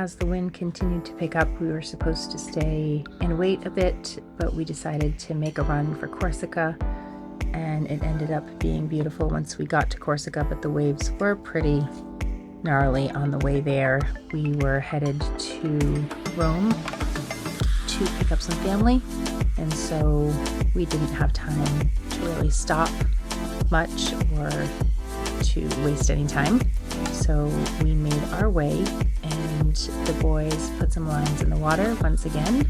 as the wind continued to pick up, we were supposed to stay and wait a bit, but we decided to make a run for Corsica, and it ended up being beautiful once we got to Corsica, but the waves were pretty gnarly on the way there. We were headed to Rome to pick up some family, and so we didn't have time to really stop much or to waste any time. So we made our way, and the boys put some lines in the water once again,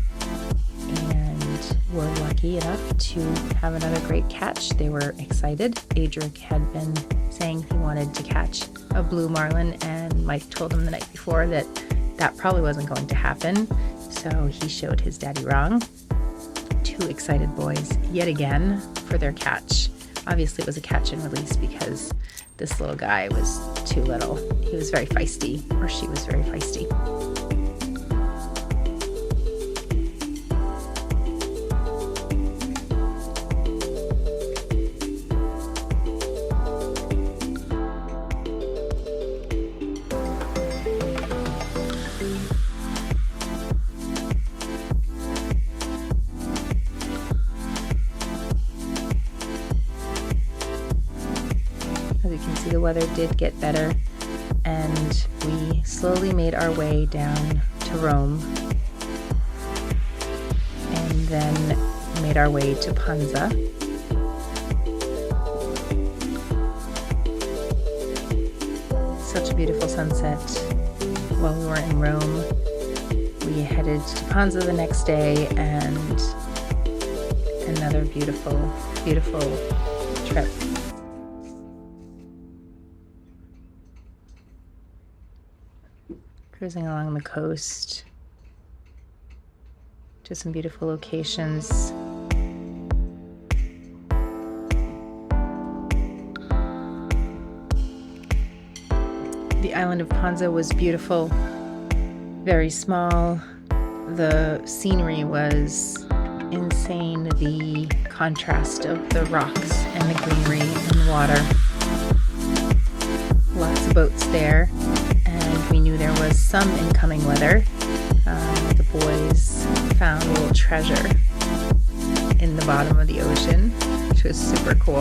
and were lucky enough to have another great catch. They were excited. Adric had been saying he wanted to catch a blue marlin, and Mike told him the night before that that probably wasn't going to happen, so he showed his daddy wrong. Two excited boys yet again for their catch. Obviously it was a catch and release because this little guy was too little. He was very feisty, or she was very feisty. As you can see, the weather did get better, and we slowly made our way down to Rome, and then made our way to Panza. Such a beautiful sunset while we were in Rome. We headed to Panza the next day, and another beautiful, beautiful trip. Cruising along the coast to some beautiful locations. The island of Panza was beautiful, very small. The scenery was insane. The contrast of the rocks and the greenery and the water. Lots of boats there. And we knew there was some incoming weather. The boys found a little treasure in the bottom of the ocean, which was super cool.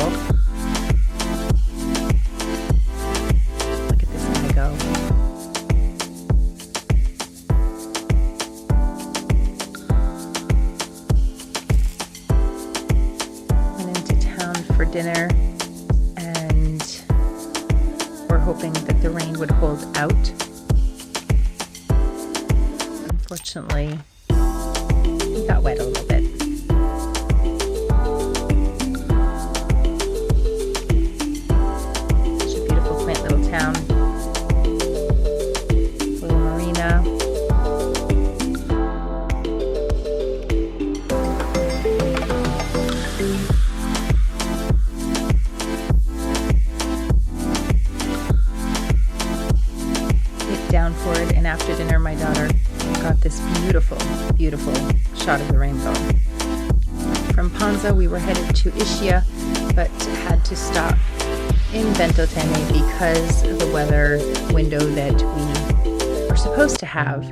Look at this guy go. Went into town for dinner, and we're hoping that the rain would hold out. Unfortunately, we got wet a little bit. Such a beautiful, quaint little town. Little marina. Down for it, and after dinner my daughter got this beautiful, beautiful shot of the rainbow. From Panza we were headed to Ischia, but had to stop in Ventotene because the weather window that we were supposed to have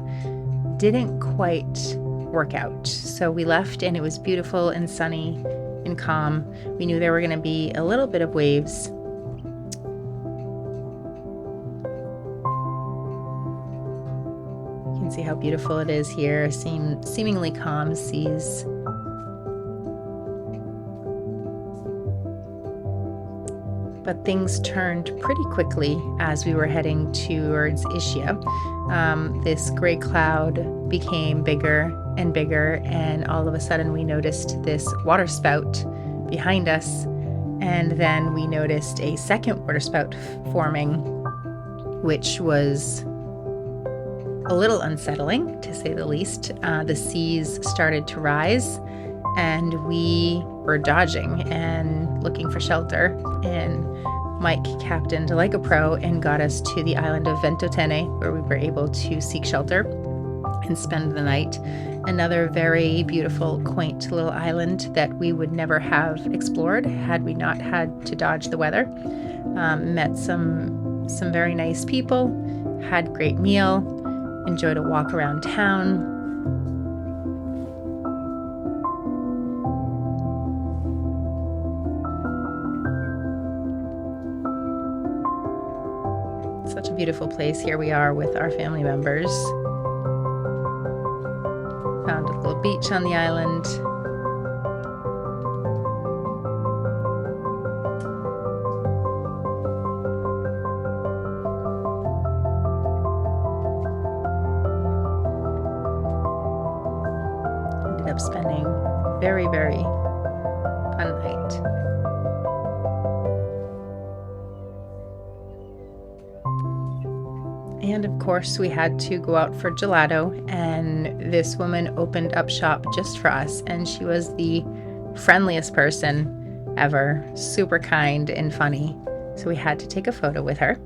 didn't quite work out. So we left, and it was beautiful and sunny and calm. We knew there were going to be a little bit of waves. See how beautiful it is here, seemingly calm seas. But things turned pretty quickly as we were heading towards Ischia. This gray cloud became bigger and bigger, and all of a sudden we noticed this waterspout behind us, and then we noticed a second waterspout forming, which was a little unsettling, to say the least. The seas started to rise, and we were dodging and looking for shelter, and Mike captained like a pro and got us to the island of Ventotene, where we were able to seek shelter and spend the night. Another very beautiful, quaint little island that we would never have explored had we not had to dodge the weather. Met some very nice people, had a great meal, enjoyed a walk around town. Such a beautiful place. Here we are with our family members. Found a little beach on the island. Ended up spending a very, very fun night. And of course, we had to go out for gelato, and this woman opened up shop just for us, and she was the friendliest person ever, super kind and funny. So we had to take a photo with her.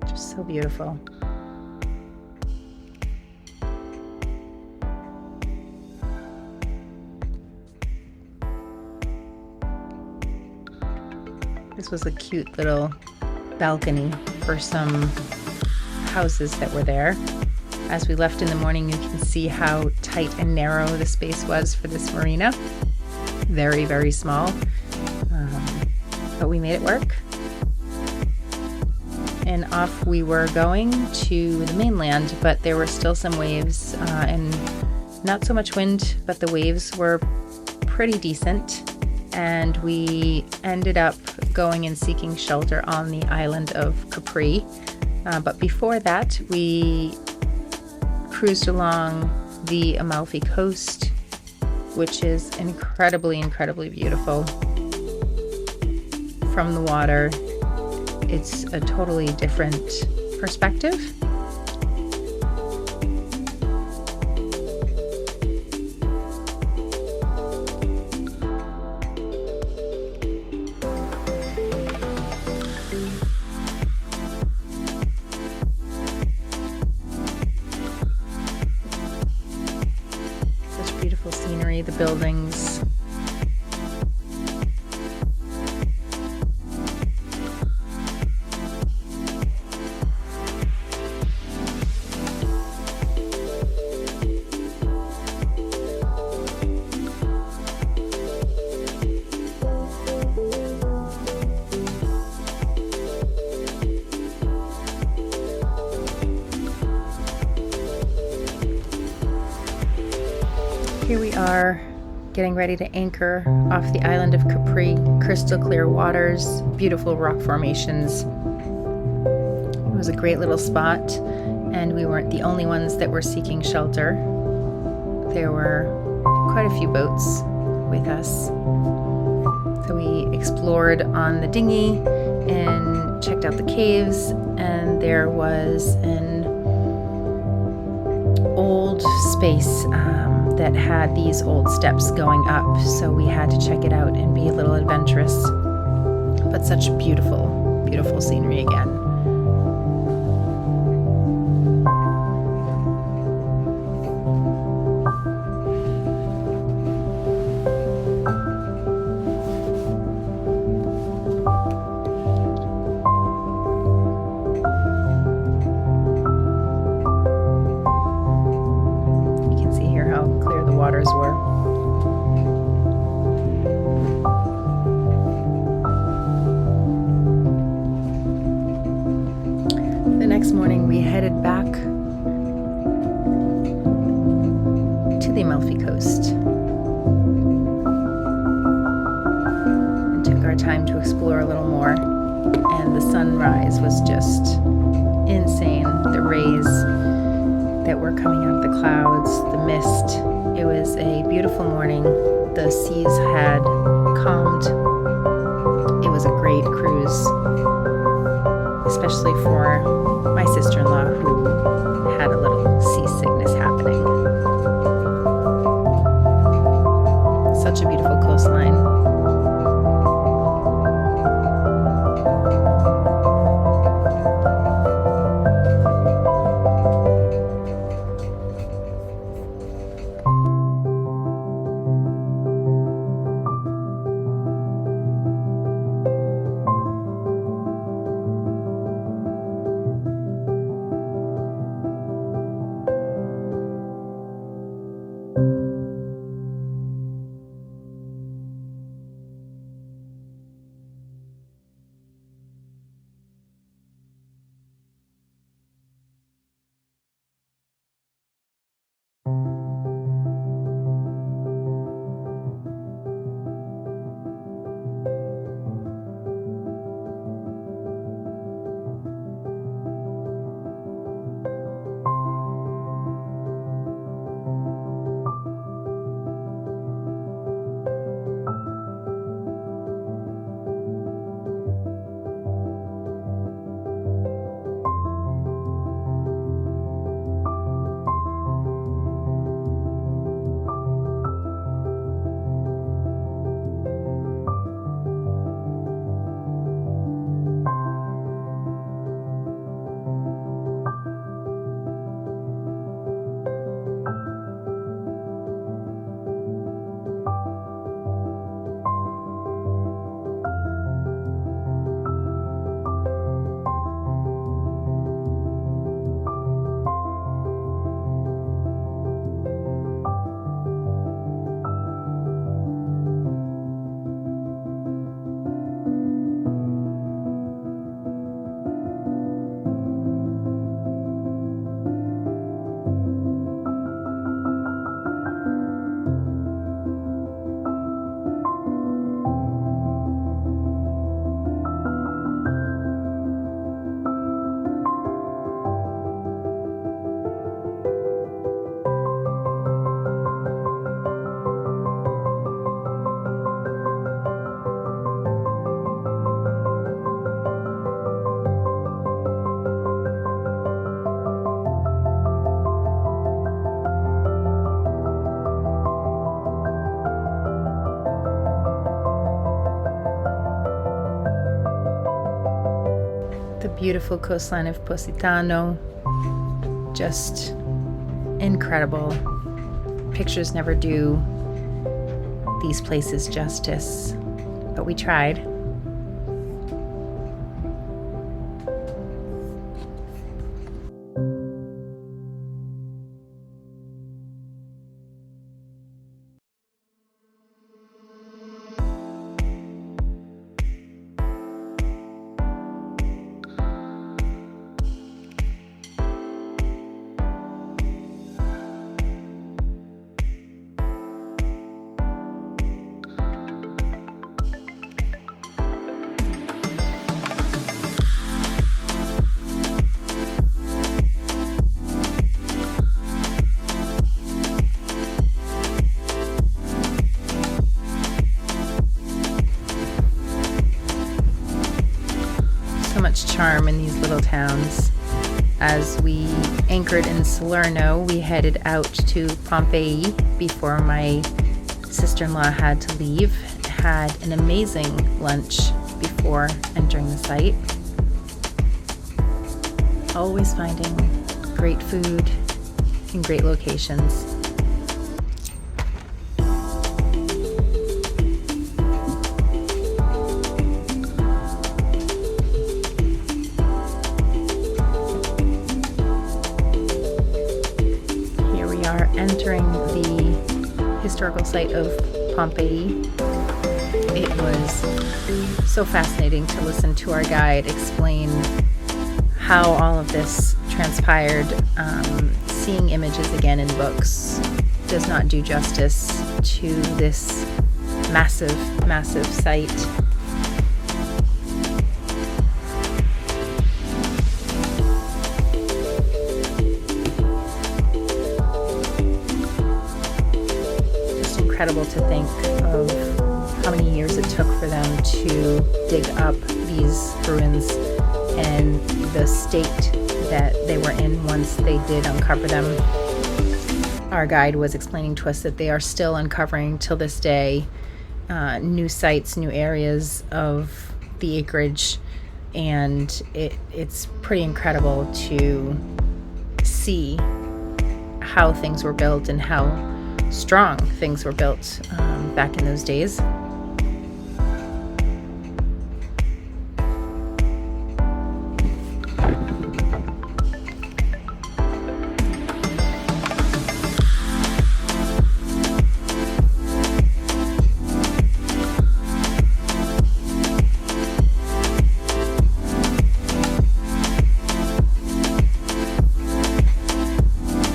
Just so beautiful. This was a cute little balcony for some houses that were there. As we left in the morning, you can see how tight and narrow the space was for this marina. Very, very small, but we made it work. And off we were going to the mainland, but there were still some waves and not so much wind, but the waves were pretty decent. And we ended up going and seeking shelter on the island of Capri. But before that, we cruised along the Amalfi Coast, which is incredibly, incredibly beautiful. From the water, it's a totally different perspective. Beautiful scenery, the buildings. Here we are getting ready to anchor off the island of Capri. Crystal clear waters, beautiful rock formations. It was a great little spot, and we weren't the only ones that were seeking shelter. There were quite a few boats with us. So we explored on the dinghy and checked out the caves, and there was an old space that had these old steps going up, so we had to check it out and be a little adventurous. But such beautiful, beautiful scenery again. Waters were. The next morning we headed back to the Amalfi Coast and took our time to explore a little more, and the sunrise was just insane. The rays that were coming out of the clouds, the mist. It was a beautiful morning. The seas had calmed. It was a great cruise, especially for my sister-in-law who had a little seasickness happening. Such a beautiful coastline. The beautiful coastline of Positano, just incredible. Pictures never do these places justice, but we tried. Charm in these little towns. As we anchored in Salerno, we headed out to Pompeii before my sister-in-law had to leave. Had an amazing lunch before entering the site. Always finding great food in great locations. Entering the historical site of Pompeii. It was so fascinating to listen to our guide explain how all of this transpired. Seeing images again in books does not do justice to this massive, massive site. Incredible to think of how many years it took for them to dig up these ruins and the state that they were in once they did uncover them. Our guide was explaining to us that they are still uncovering till this day new sites, new areas of the acreage, and it's pretty incredible to see how things were built and how strong things were built back in those days.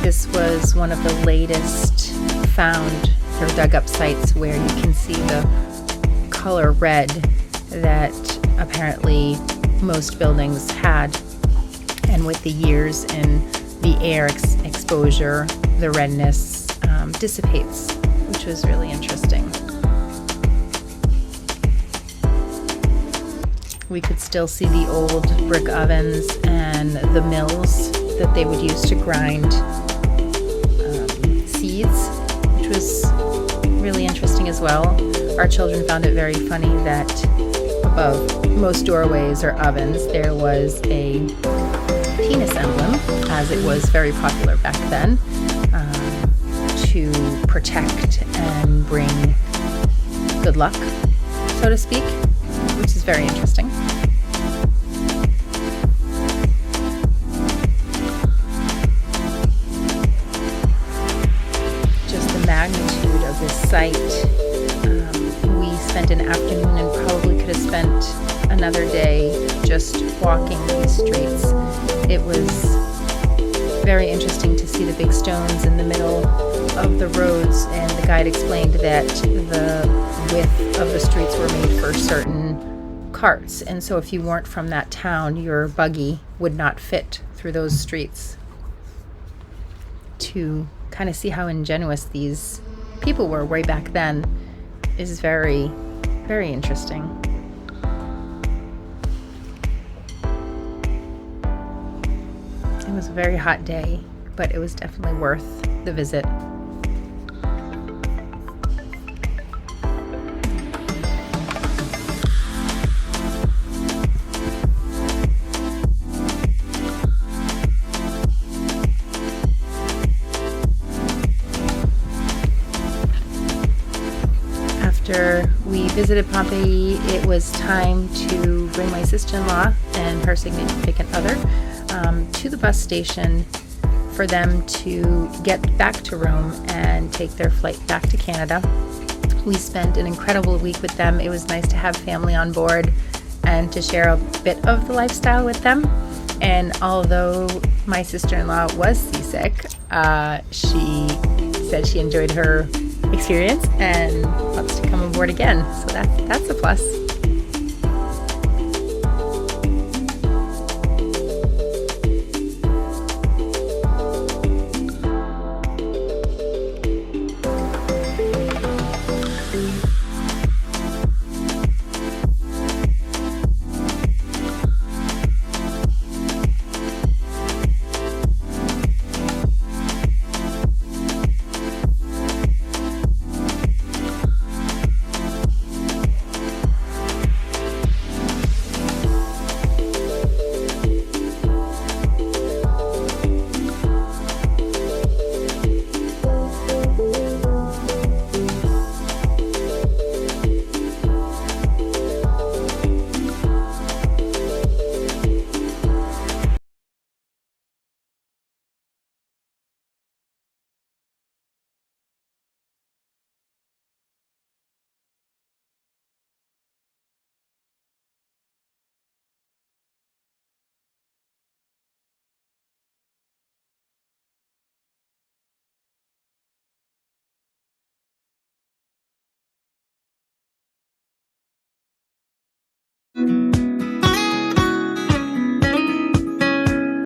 This was one of the latest found or dug up sites where you can see the color red that apparently most buildings had, and with the years and the air exposure, the redness dissipates, which was really interesting. We could still see the old brick ovens and the mills that they would use to grind seeds, which was really interesting as well. Our children found it very funny that above most doorways or ovens there was a penis emblem, as it was very popular back then, to protect and bring good luck, so to speak, which is very interesting. Magnitude of this site. We spent an afternoon and probably could have spent another day just walking these streets. It was very interesting to see the big stones in the middle of the roads, and the guide explained that the width of the streets were made for certain carts, and so if you weren't from that town, your buggy would not fit through those streets. To kind of see how ingenuous these people were way back then is very, very interesting. It was a very hot day, but it was definitely worth the visit. after we visited Pompeii, it was time to bring my sister-in-law and her significant other to the bus station for them to get back to Rome and take their flight back to Canada. We spent an incredible week with them. It was nice to have family on board and to share a bit of the lifestyle with them. And although my sister-in-law was seasick, she said she enjoyed her experience and wants to come aboard again. So that's a plus.